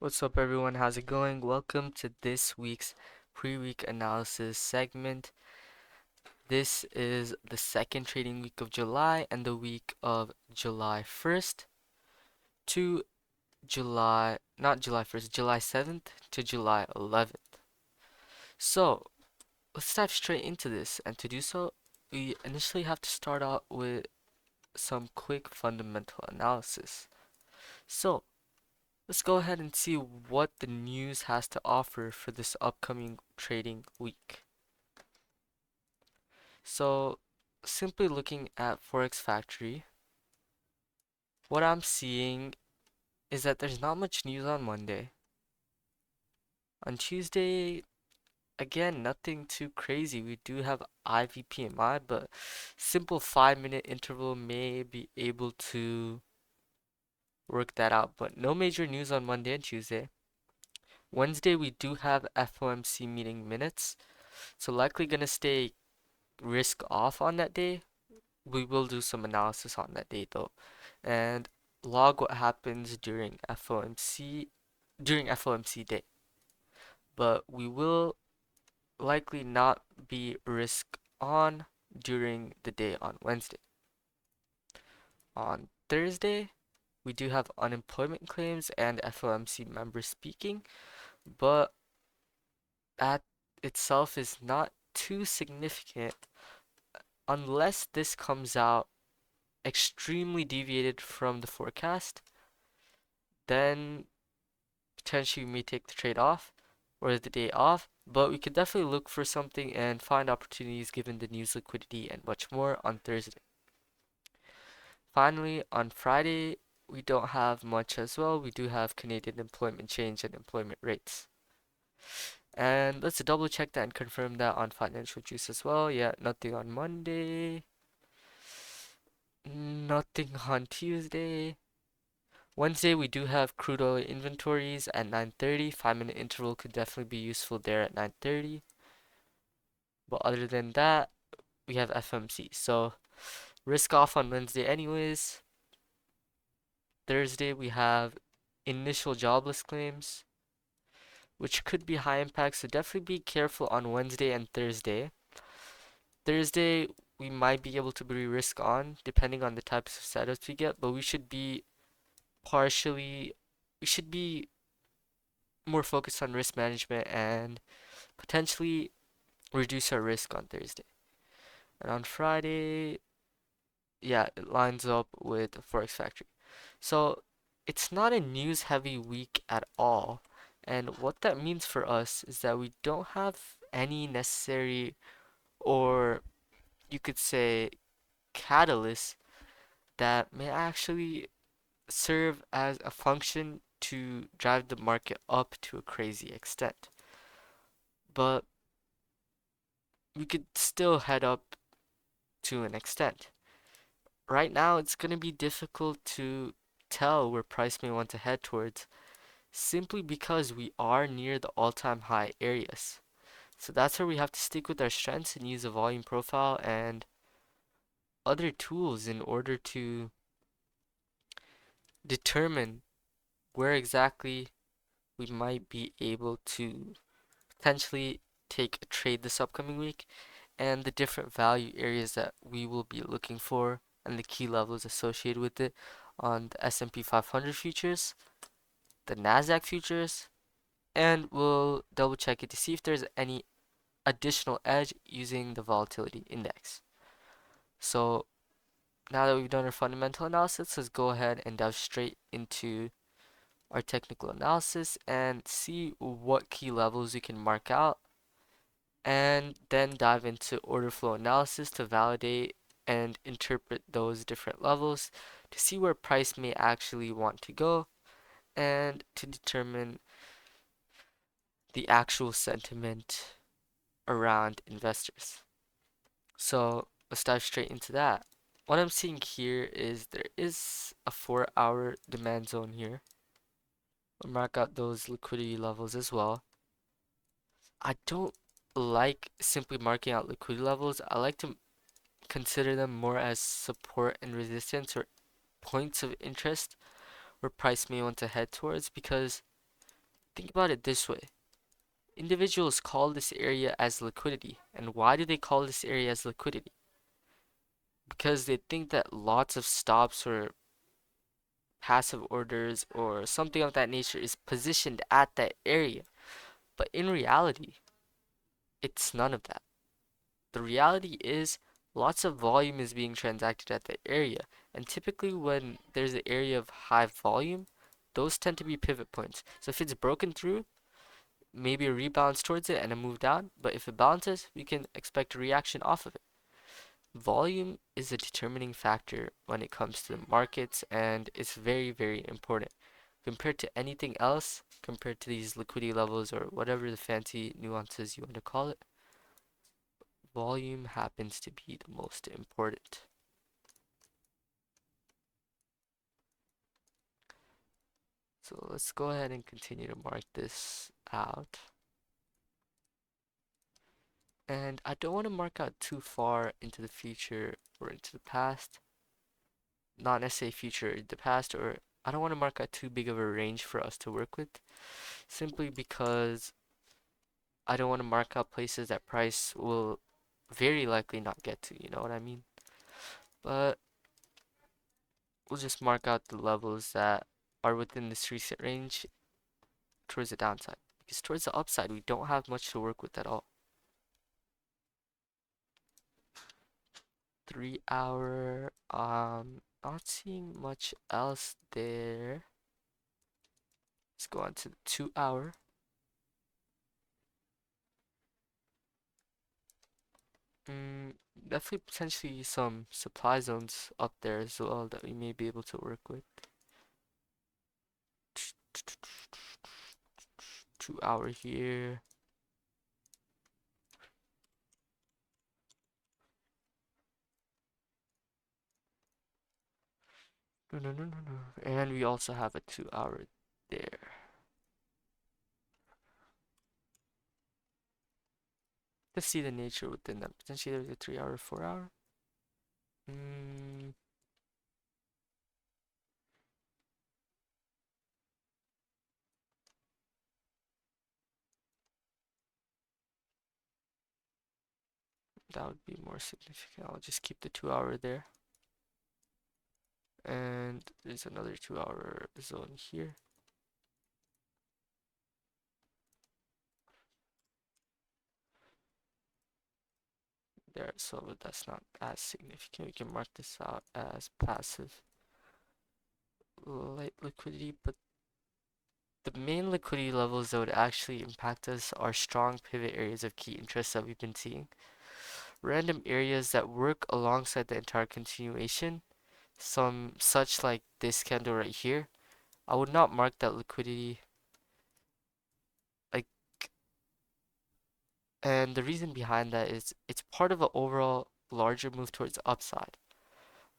What's up, everyone? How's it going? Welcome to this week's pre-week analysis segment. This is the second trading week of July and the week of July 1st to not July 1st, July 7th to July 11th. So, let's dive straight into this. And to do so, we initially have to start out with some quick fundamental analysis. So, let's go ahead and see what the news has to offer for this upcoming trading week. So, simply looking at Forex Factory, what I'm seeing is that there's not much news on Monday. On Tuesday, again, nothing too crazy. We do have IVPMI, but simple 5-minute interval may be able to work that out. But no major news on Monday and Tuesday. Wednesday, we do have FOMC meeting minutes, so likely gonna stay risk off on that day. We will do some analysis on that day though, and log what happens during FOMC day. But we will likely not be risk on during the day on Wednesday. On Thursday, we do have unemployment claims and FOMC members speaking, but that itself is not too significant unless this comes out extremely deviated from the forecast. Then potentially we may take the trade off or the day off, but we could definitely look for something and find opportunities given the news, liquidity, and much more on Thursday. Finally, on Friday, we don't have much as well. We do have Canadian employment change and employment rates. And let's double check that and confirm that on financial juice as well. Yeah, nothing on Monday. Nothing on Tuesday. Wednesday, we do have crude oil inventories at 9:30. 5-minute interval could definitely be useful there at 9:30. But other than that, we have FMC. So risk off on Wednesday anyways. Thursday, we have initial jobless claims, which could be high impact. So definitely be careful on Wednesday and Thursday. Thursday, we might be able to be risk on depending on the types of setups we get, but we should be we should be more focused on risk management and potentially reduce our risk on Thursday. And on Friday, yeah, it lines up with Forex Factory. So it's not a news heavy week at all. And what that means for us is that we don't have any necessary, or you could say, catalysts that may actually serve as a function to drive the market up to a crazy extent. But we could still head up to an extent. Right now, it's going to be difficult to tell where price may want to head towards simply because we are near the all-time high areas. So that's where we have to stick with our strengths and use a volume profile and other tools in order to determine where exactly we might be able to potentially take a trade this upcoming week and the different value areas that we will be looking for and the key levels associated with it on the S&P 500 futures, the Nasdaq futures, and we'll double check it to see if there's any additional edge using the volatility index. So now that we've done our fundamental analysis, let's go ahead and dive straight into our technical analysis and see what key levels we can mark out, and then dive into order flow analysis to validate and interpret those different levels to see where price may actually want to go and to determine the actual sentiment around investors. So let's dive straight into that. What I'm seeing here is there is a 4-hour demand zone here. We'll mark out those liquidity levels as well. I don't like simply marking out liquidity levels. I like to consider them more as support and resistance or points of interest where price may want to head towards, because Think about it this way. Individuals call this area as liquidity. And why do they call this area as liquidity? Because they think that lots of stops or passive orders or something of that nature is positioned at that area. But in reality, it's none of that. The reality is lots of volume is being transacted at the area. And typically when there's an area of high volume, those tend to be pivot points. So if it's broken through, maybe a rebalance towards it and a move down. But if it bounces, we can expect a reaction off of it. Volume is a determining factor when it comes to the markets, and it's very, very important. Compared to anything else, compared to these liquidity levels or whatever the fancy nuances you want to call it, volume happens to be the most important. So let's go ahead and continue to mark this out. And I don't want to mark out too far into the future or into the past. Not necessarily future or the past, or I don't want to mark out too big of a range for us to work with, simply because I don't want to mark out places that price will very likely not get to, you know what I mean? But we'll just mark out the levels that are within this recent range towards the downside. Because towards the upside, we don't have much to work with at all. 3 hour, not seeing much else there. Let's go on to the 2 hour. Definitely potentially some supply zones up there as well that we may be able to work with. 2 hour here. No, no, no, no, no. And we also have a 2 hour there. Let's see the nature within that. Potentially there's a 3 hour, 4 hour. Mm, that would be more significant. I'll just keep the 2 hour there. And there's another 2 hour zone here. There, so that's not as significant. We can mark this out as passive light liquidity, but the main liquidity levels that would actually impact us are strong pivot areas of key interest that we've been seeing. Random areas that work alongside the entire continuation, some such like this candle right here. I would not mark that liquidity like, and the reason behind that is it's part of an overall larger move towards the upside,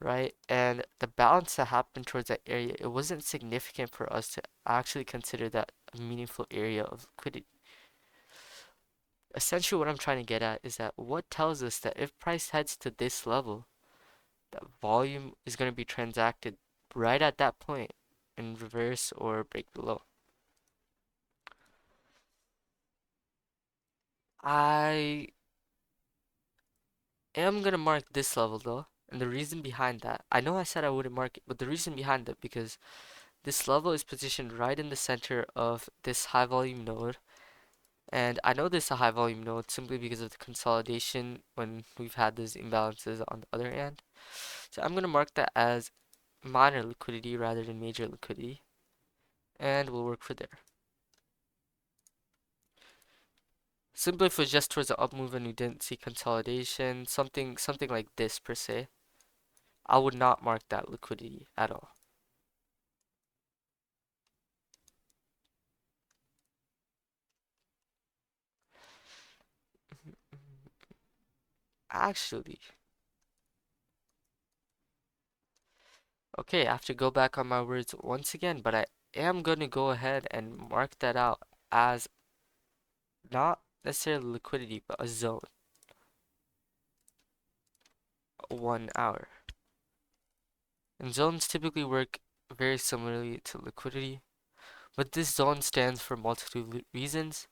right? And the bounce that happened towards that area, it wasn't significant for us to actually consider that a meaningful area of liquidity. Essentially, what I'm trying to get at is that what tells us that if price heads to this level, that volume is going to be transacted right at that point in reverse or break below. I am going to mark this level though. And the reason behind that, I know I said I wouldn't mark it, but the reason behind it, because this level is positioned right in the center of this high volume node. And I know this is a high volume node simply because of the consolidation when we've had those imbalances on the other end. So I'm going to mark that as minor liquidity rather than major liquidity. And we'll work for there. Simply if it was just towards the up move and we didn't see consolidation, something like this per se, I would not mark that liquidity at all. Actually, okay, I have to go back on my words once again, but I am going to go ahead and mark that out as not necessarily liquidity, but a zone. 1 hour. And zones typically work very similarly to liquidity. But this zone stands for multiple reasons.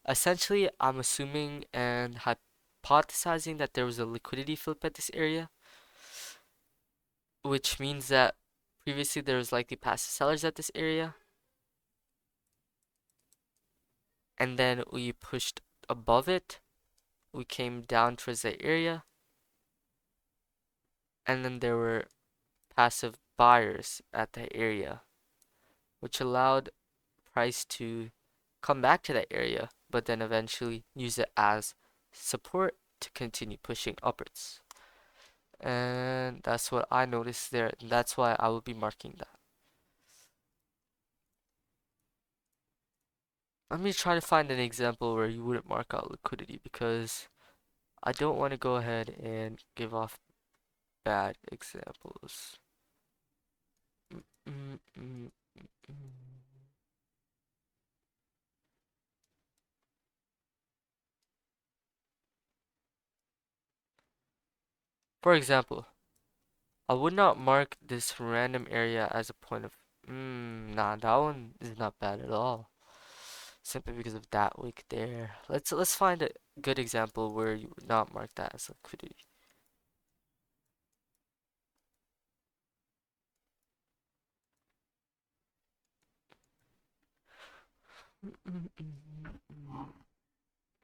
Essentially, I'm assuming and hypothesizing that there was a liquidity flip at this area, which means that previously there was likely passive sellers at this area, and then we pushed above it, we came down towards the area, and then there were passive buyers at that area, which allowed price to come back to that area, but then eventually use it as support to continue pushing upwards. And that's what I noticed there, and that's why I will be marking that. Let me try to find an example where you wouldn't mark out liquidity, because I don't want to go ahead and give off bad examples. Mm, mm, mm. For example, I would not mark this random area as a point of, nah, that one is not bad at all. Simply because of that wick there. Let's find a good example where you would not mark that as liquidity.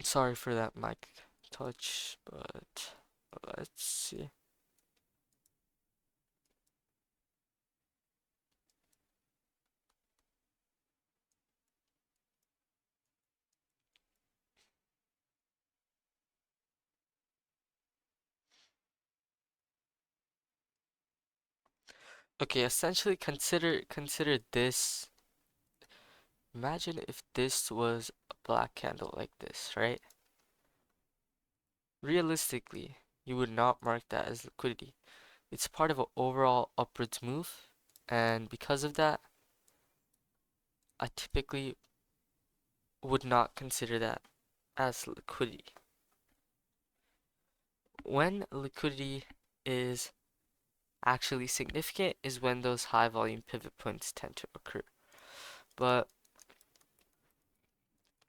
Sorry for that mic touch, but let's see. Okay, essentially consider this. Imagine if this was a black candle like this, right? Realistically, you would not mark that as liquidity. It's part of an overall upwards move, and because of that, I typically would not consider that as liquidity. When liquidity is actually significant is when those high volume pivot points tend to occur. But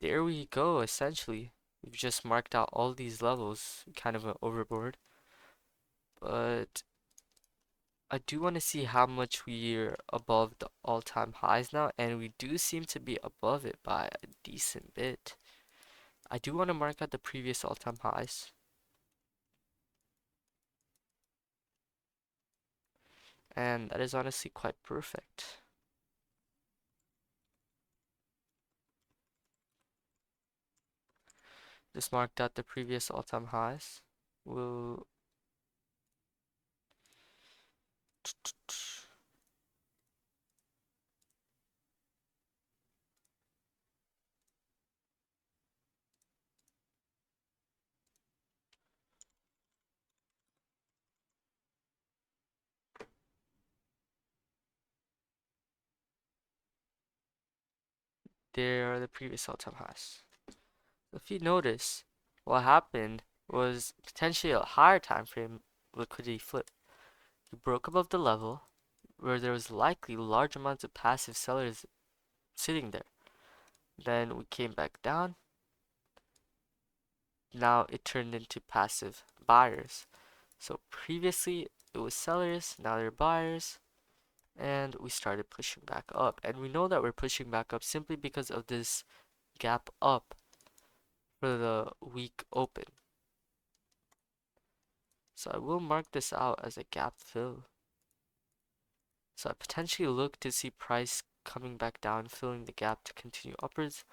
there we go, essentially. We've just marked out all these levels, kind of overboard. But I do want to see how much we're above the all-time highs now, and we do seem to be above it by a decent bit. I do want to mark out the previous all-time highs. And that is honestly quite perfect. Just marked out the previous all-time highs. We'll there are the previous all-time highs. If you notice, what happened was potentially a higher time frame liquidity flip. We broke above the level where there was likely large amounts of passive sellers sitting there. Then we came back down. Now it turned into passive buyers. So previously it was sellers, now they're buyers, and we started pushing back up. And we know that we're pushing back up simply because of this gap up for the week open. So I will mark this out as a gap fill. So I potentially look to see price coming back down, filling the gap to continue upwards,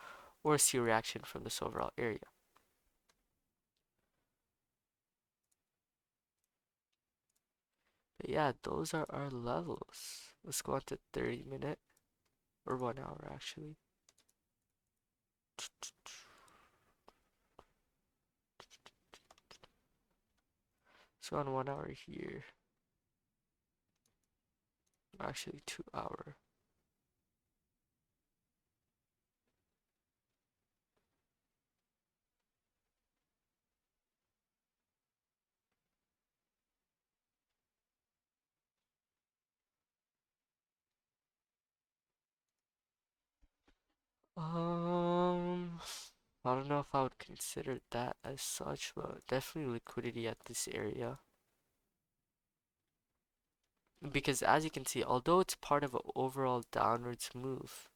or see a reaction from this overall area. But yeah, those are our levels. Let's go on to 30-minute, or 1 hour actually. Let's go on 1 hour here. Actually 2 hour. I don't know if I would consider that as such, but definitely liquidity at this area. Because as you can see, although it's part of an overall downwards move,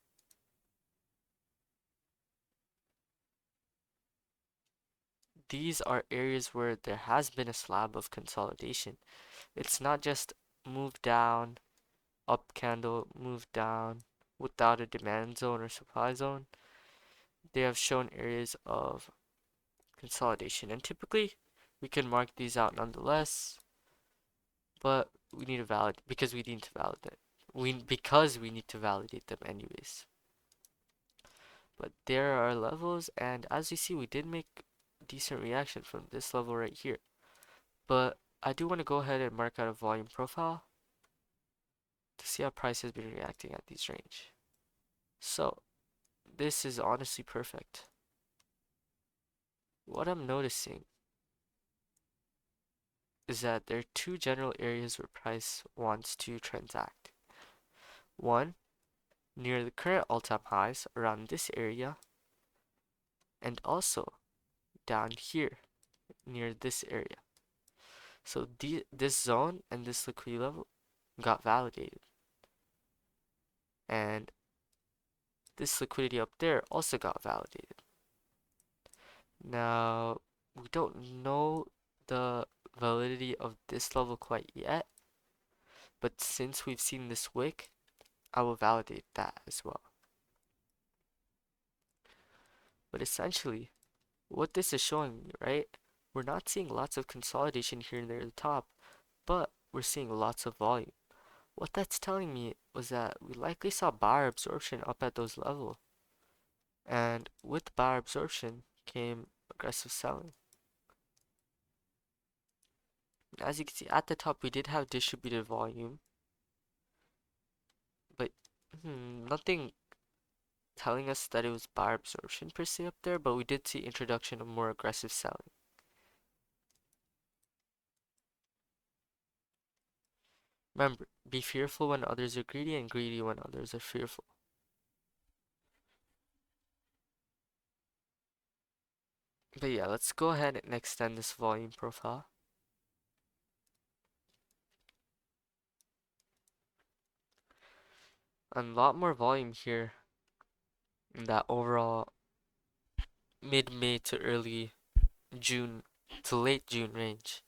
these are areas where there has been a slab of consolidation. It's not just move down, up candle, move down without a demand zone or supply zone. They have shown areas of consolidation, and typically we can mark these out nonetheless, but we need to validate because we need to validate. We need to validate them anyways. But there are levels, and as you see, we did make decent reaction from this level right here. But I do want to go ahead and mark out a volume profile to see how price has been reacting at these range. So this is honestly perfect. What I'm noticing is that there are two general areas where price wants to transact. One, near the current all-time highs around this area, and also down here near this area. So this zone and this liquidity level got validated, and this liquidity up there also got validated. Now, we don't know the validity of this level quite yet, but since we've seen this wick, I will validate that as well. But essentially, what this is showing me, right? We're not seeing lots of consolidation here and there at the top, but we're seeing lots of volume. What that's telling me was that we likely saw buyer absorption up at those levels. And with buyer absorption came aggressive selling. As you can see at the top, we did have distributed volume, but nothing telling us that it was buyer absorption per se up there, but we did see introduction of more aggressive selling. Remember, be fearful when others are greedy and greedy when others are fearful. But yeah, let's go ahead and extend this volume profile. A lot more volume here in that overall mid-May to early June to late June range,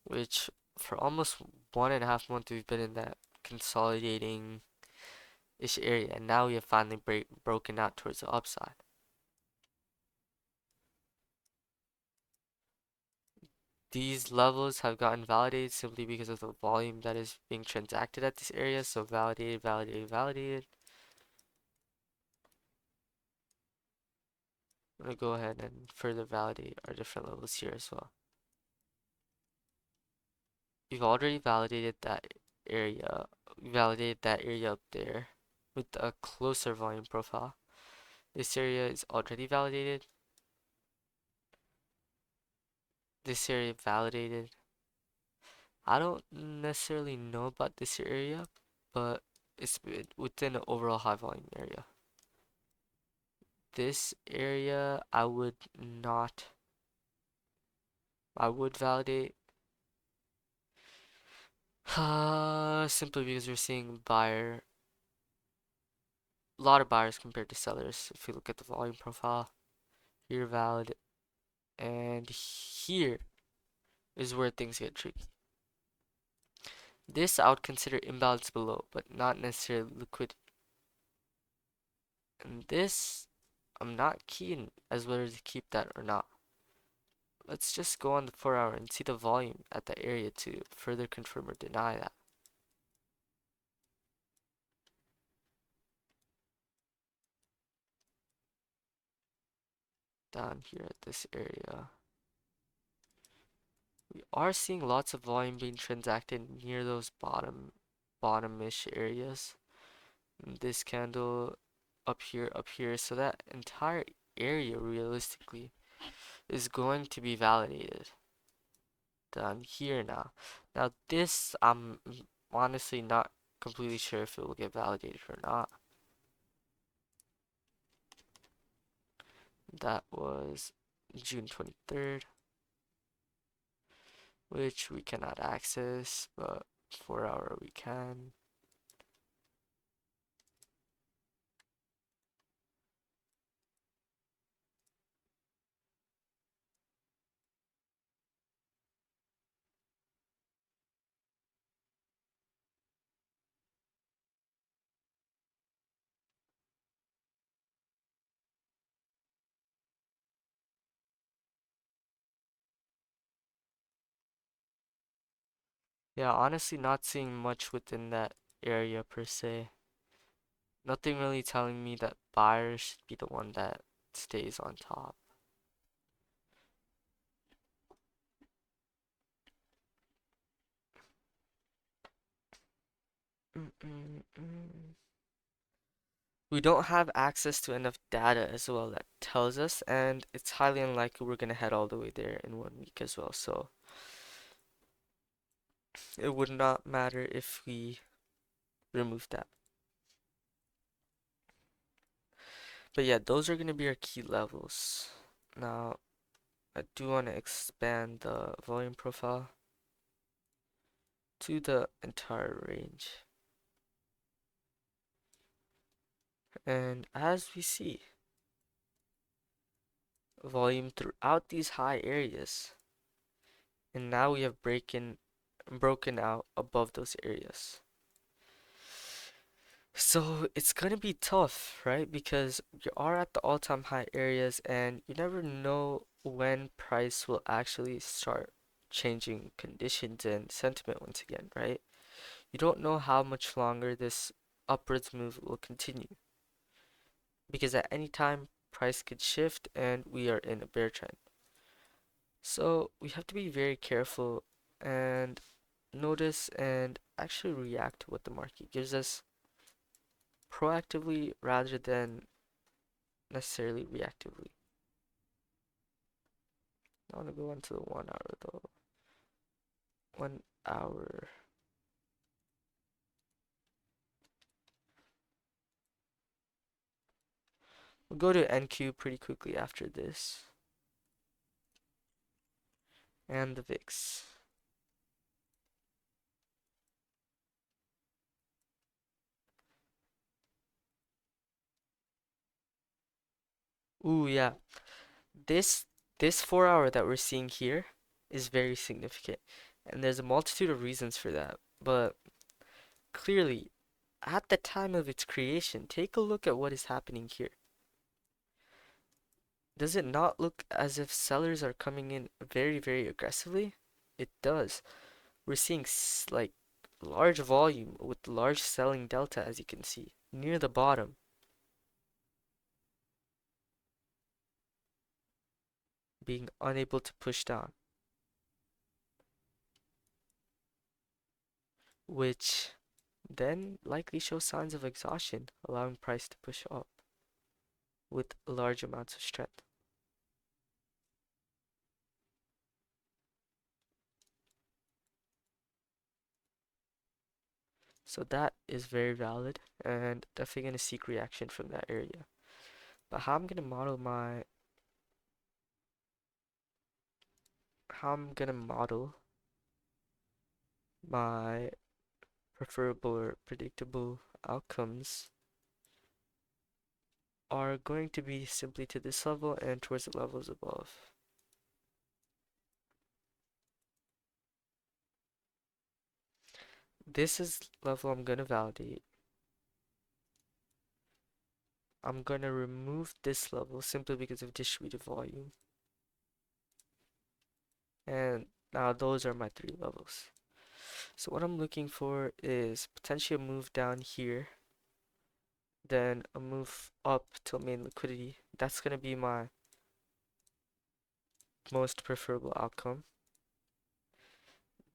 which for almost 1.5 months we've been in that consolidating-ish area, and now we have finally broken out towards the upside. These levels have gotten validated simply because of the volume that is being transacted at this area, so validated, validated, validated. I'm going to go ahead and further validate our different levels here as well. We've already validated that area. We validated that area up there with a closer volume profile. This area is already validated. This area validated. I don't necessarily know about this area, but it's within an overall high volume area. This area I would not. I would validate simply because we're seeing a lot of buyers compared to sellers. If you look at the volume profile, here valid, and here is where things get tricky. This I would consider imbalance below, but not necessarily liquidity. And this, I'm not keen as whether to keep that or not. Let's just go on the 4-hour and see the volume at that area to further confirm or deny that. Down here at this area, we are seeing lots of volume being transacted near those bottom-ish areas. And this candle up here, so that entire area realistically is going to be validated down here now. Now this, I'm honestly not completely sure if it will get validated or not. That was June 23rd, which we cannot access, but 4 hour we can. Yeah, honestly, not seeing much within that area per se. Nothing really telling me that buyers should be the one that stays on top. Mm-mm-mm. We don't have access to enough data as well that tells us, and it's highly unlikely we're gonna head all the way there in 1 week as well. So it would not matter if we remove that. But yeah, those are gonna be our key levels. Now, I do want to expand the volume profile to the entire range. And as we see, volume throughout these high areas, and now we have broken out above those areas. So it's gonna be tough, right? Because you are at the all-time high areas and you never know when price will actually start changing conditions and sentiment once again, right? You don't know how much longer this upwards move will continue because at any time price could shift and we are in a bear trend. So we have to be very careful and notice and actually react to what the market gives us proactively rather than necessarily reactively. I want to go into the 1 hour though. 1 hour. We'll go to NQ pretty quickly after this. And the VIX. Ooh, yeah. This this 4 hour that we're seeing here is very significant. And there's a multitude of reasons for that. But clearly, at the time of its creation, take a look at what is happening here. Does it not look as if sellers are coming in very, very aggressively? It does. We're seeing like large volume with large selling delta as you can see near the bottom, being unable to push down, which then likely shows signs of exhaustion, allowing price to push up with large amounts of strength. So that is very valid and definitely going to seek reaction from that area. But how I'm going to model my preferable or predictable outcomes are going to be simply to this level and towards the levels above. This is level I'm going to validate. I'm going to remove this level simply because of distributed volume. And now those are my three levels. So what I'm looking for is potentially a move down here, then a move up till main liquidity. That's going to be my most preferable outcome.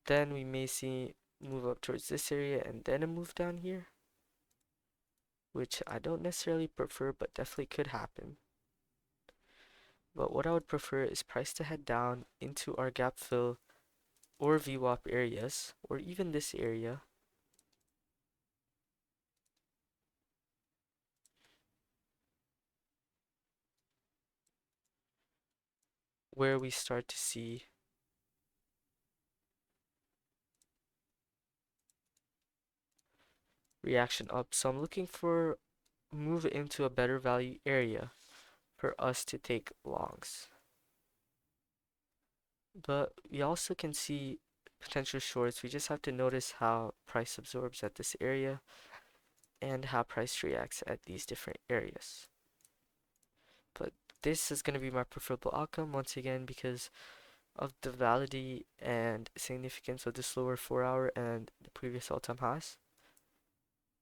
Then we may see move up towards this area and then a move down here, which I don't necessarily prefer, but definitely could happen. But what I would prefer is price to head down into our gap fill or VWAP areas, or even this area. where we start to see reaction up. So I'm looking for move into a better value area for us to take longs. But we also can see potential shorts. We just have to notice how price absorbs at this area and how price reacts at these different areas. But this is going to be my preferable outcome once again because of the validity and significance of this lower 4-hour and the previous all-time highs.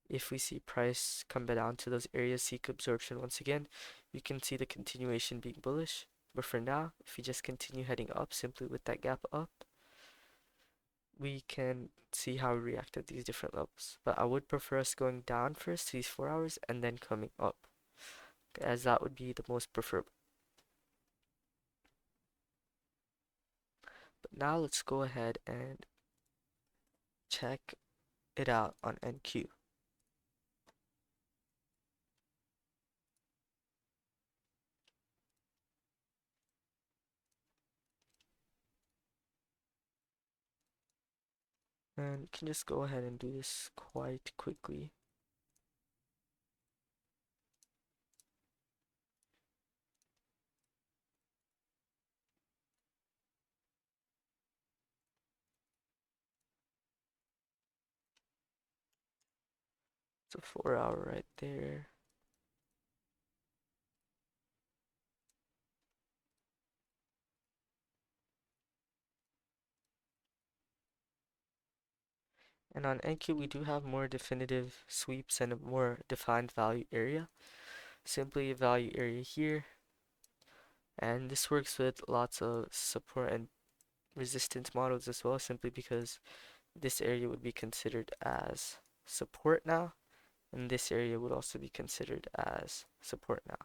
If we see price come back down to those areas, seek absorption once again, you can see the continuation being bullish. But for now, if we just continue heading up simply with that gap up, we can see how we react at these different levels. But I would prefer us going down first to these 4 hours and then coming up, as that would be the most preferable. But now let's go ahead and check it out on NQ. And we can just go ahead and do this quite quickly. It's a 4-hour right there. And on NQ, we do have more definitive sweeps and a more defined value area. Simply a value area here. And this works with lots of support and resistance models as well, simply because this area would be considered as support now, and this area would also be considered as support now.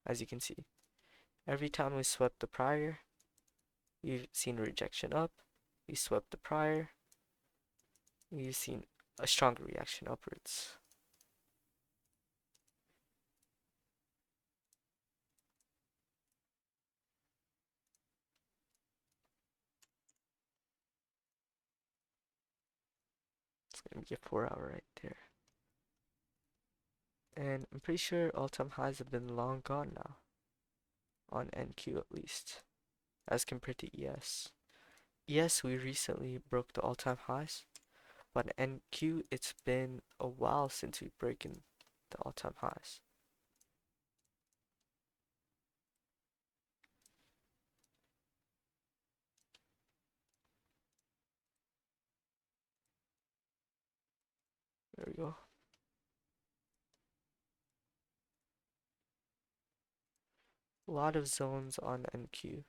As you can see, every time we swept the prior, we've seen a rejection up. We swept the prior, we've seen a stronger reaction upwards. It's gonna be a 4-hour right there. And I'm pretty sure all-time highs have been long gone now, on NQ at least, as compared to ES. ES, we recently broke the all-time highs, but NQ, it's been a while since we've broken the all-time highs. There we go. A lot of zones on NQ.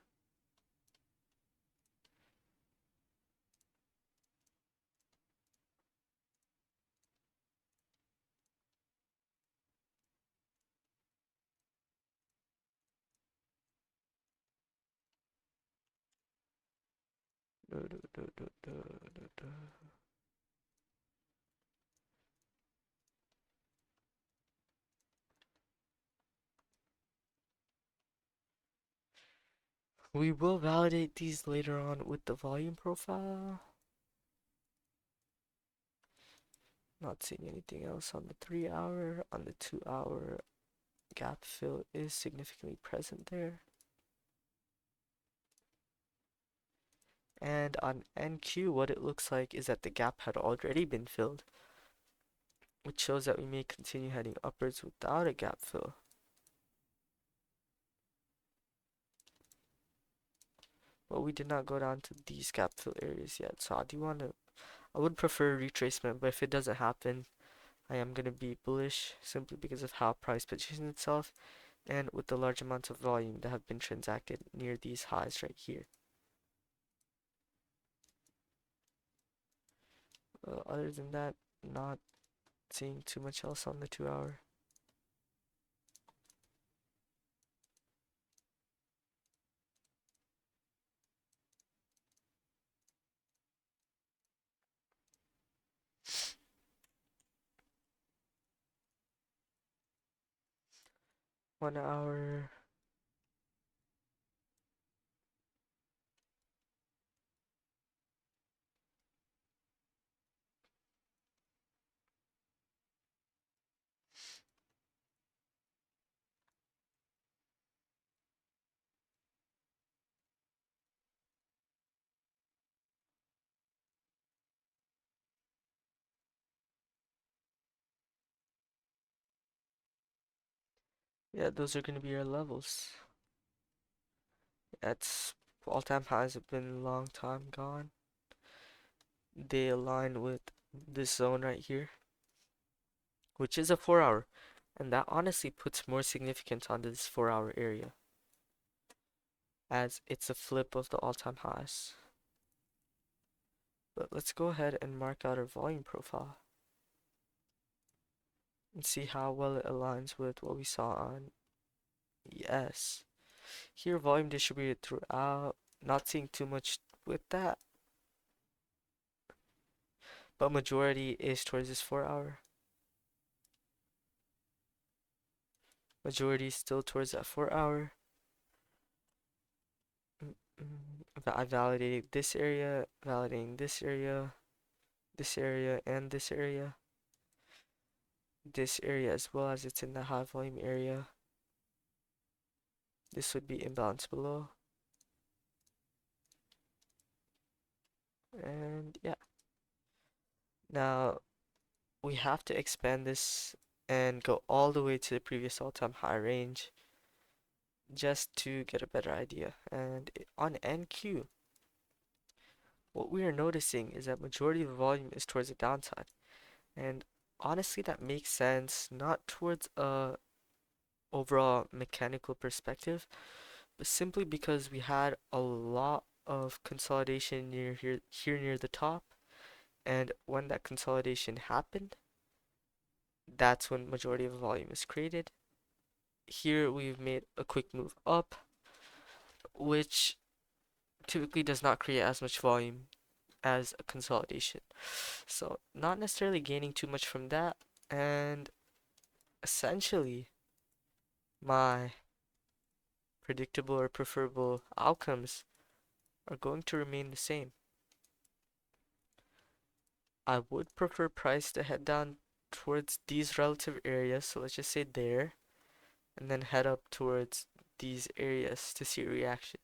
We will validate these later on with the volume profile. Not seeing anything else on the 3-hour. On the 2-hour, gap fill is significantly present there. And on NQ, what it looks like is that the gap had already been filled, which shows that we may continue heading upwards without a gap fill. But we did not go down to these gap fill areas yet, so I would prefer retracement, but if it doesn't happen, I am going to be bullish simply because of how price positions itself and with the large amounts of volume that have been transacted near these highs right here. Other than that, not seeing too much else on the 2-hour. One hour. Yeah, those are gonna be our levels. That's all-time highs have been a long time gone. They align with this zone right here, which is a 4 hour, and that honestly puts more significance on this 4 hour area, as it's a flip of the all-time highs. But let's go ahead and mark out our volume profile and see how well it aligns with what we saw on ES. Here, volume distributed throughout, not seeing too much with that, but majority is towards this 4 hour. Majority is still towards that 4 hour. I validated this area, validating this area, and this area as well, as it's in the high volume area. This would be imbalance below. And yeah, now we have to expand this and go all the way to the previous all-time high range just to get a better idea. And on NQ, what we are noticing is that majority of the volume is towards the downside. And honestly, that makes sense, not towards a overall mechanical perspective, but simply because we had a lot of consolidation here near the top, and when that consolidation happened, that's when majority of the volume is created. Here we've made a quick move up, which typically does not create as much volume as a consolidation. So not necessarily gaining too much from that, and essentially my predictable or preferable outcomes are going to remain the same. I would prefer price to head down towards these relative areas, so let's just say there, and then head up towards these areas to see a reaction.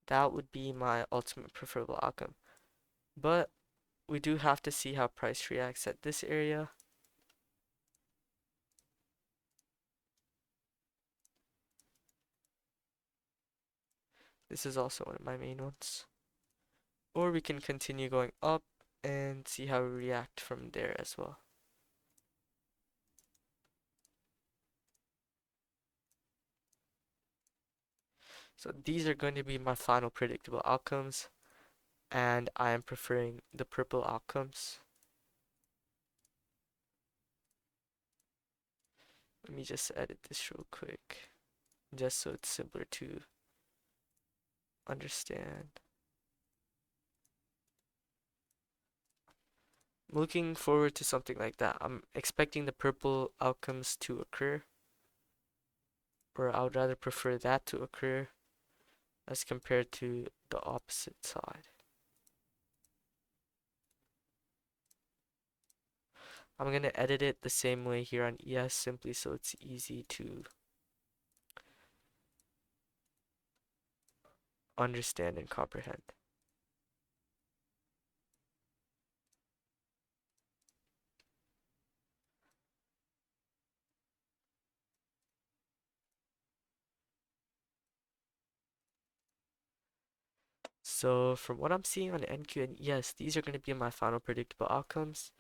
That would be my ultimate preferable outcome. But we do have to see how price reacts at this area. This is also one of my main ones. Or we can continue going up and see how we react from there as well. So these are going to be my final predictable outcomes, and I am preferring the purple outcomes. Let me just edit this real quick, just so it's simpler to understand. Looking forward to something like that. I'm expecting the purple outcomes to occur, or I would rather prefer that to occur as compared to the opposite side. I'm going to edit it the same way here on ES simply so it's easy to understand and comprehend. So from what I'm seeing on NQ and ES, these are going to be my final predictable outcomes.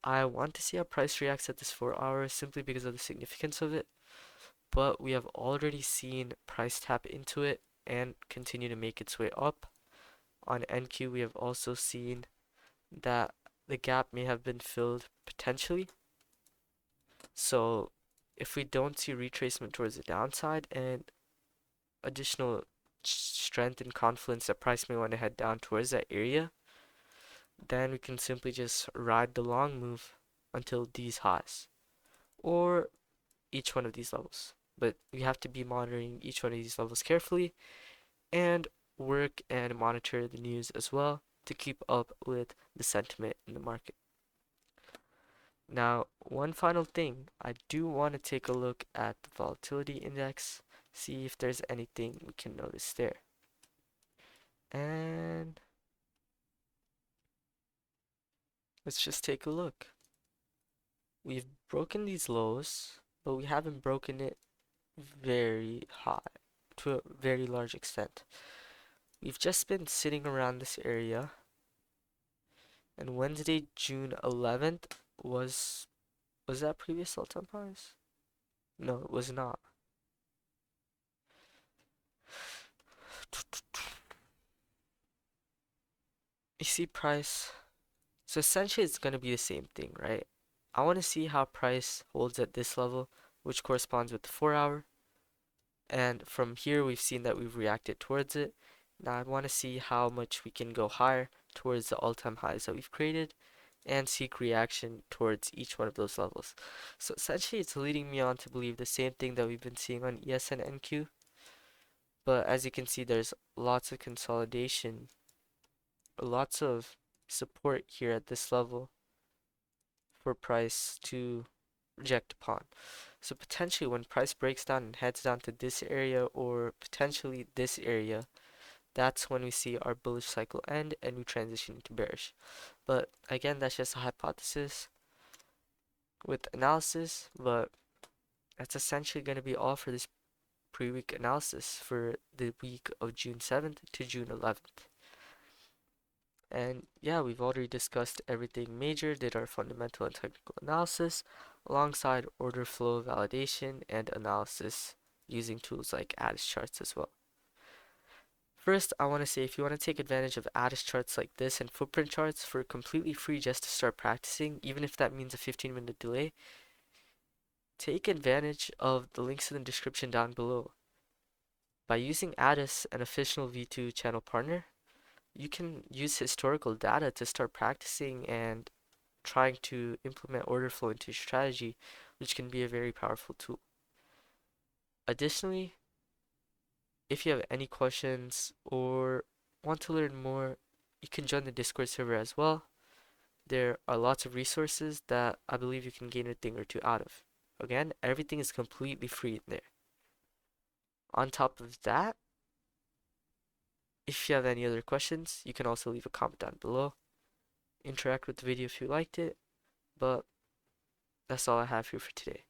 I want to see how price reacts at this 4 hours simply because of the significance of it, but we have already seen price tap into it and continue to make its way up. On NQ, we have also seen that the gap may have been filled potentially. So if we don't see retracement towards the downside and additional strength and confidence that price may want to head down towards that area, then we can simply just ride the long move until these highs or each one of these levels. But we have to be monitoring each one of these levels carefully and work and monitor the news as well to keep up with the sentiment in the market. Now, one final thing, I do want to take a look at the volatility index, see if there's anything we can notice there. And let's just take a look. We've broken these lows, but we haven't broken it very high to a very large extent. We've just been sitting around this area, and Wednesday, June 11th was that previous all-time highs? No, it was not. You see price. So essentially it's going to be the same thing, right? I want to see how price holds at this level, which corresponds with the 4 hour. And from here, we've seen that we've reacted towards it. Now I want to see how much we can go higher towards the all-time highs that we've created and seek reaction towards each one of those levels. So essentially, it's leading me on to believe the same thing that we've been seeing on ES and NQ. But as you can see, there's lots of consolidation, lots of support here at this level for price to reject upon. So potentially when price breaks down and heads down to this area or potentially this area, that's when we see our bullish cycle end and we transition into bearish. But again, that's just a hypothesis with analysis, but that's essentially going to be all for this pre-week analysis for the week of June 7th to June 11th. And yeah, we've already discussed everything major, did our fundamental and technical analysis alongside order flow validation and analysis using tools like Addis charts as well. First, I want to say if you want to take advantage of Addis charts like this and footprint charts for completely free just to start practicing, even if that means a 15-minute delay, take advantage of the links in the description down below. By using Addis, an official V2 channel partner, you can use historical data to start practicing and trying to implement order flow into your strategy, which can be a very powerful tool. Additionally, if you have any questions or want to learn more, you can join the Discord server as well. There are lots of resources that I believe you can gain a thing or two out of. Again, everything is completely free in there. On top of that, if you have any other questions, you can also leave a comment down below. Interact with the video if you liked it, but that's all I have here for today.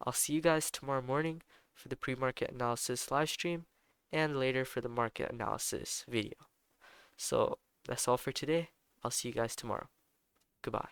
I'll see you guys tomorrow morning for the pre-market analysis live stream and later for the market analysis video. So that's all for today. I'll see you guys tomorrow. Goodbye.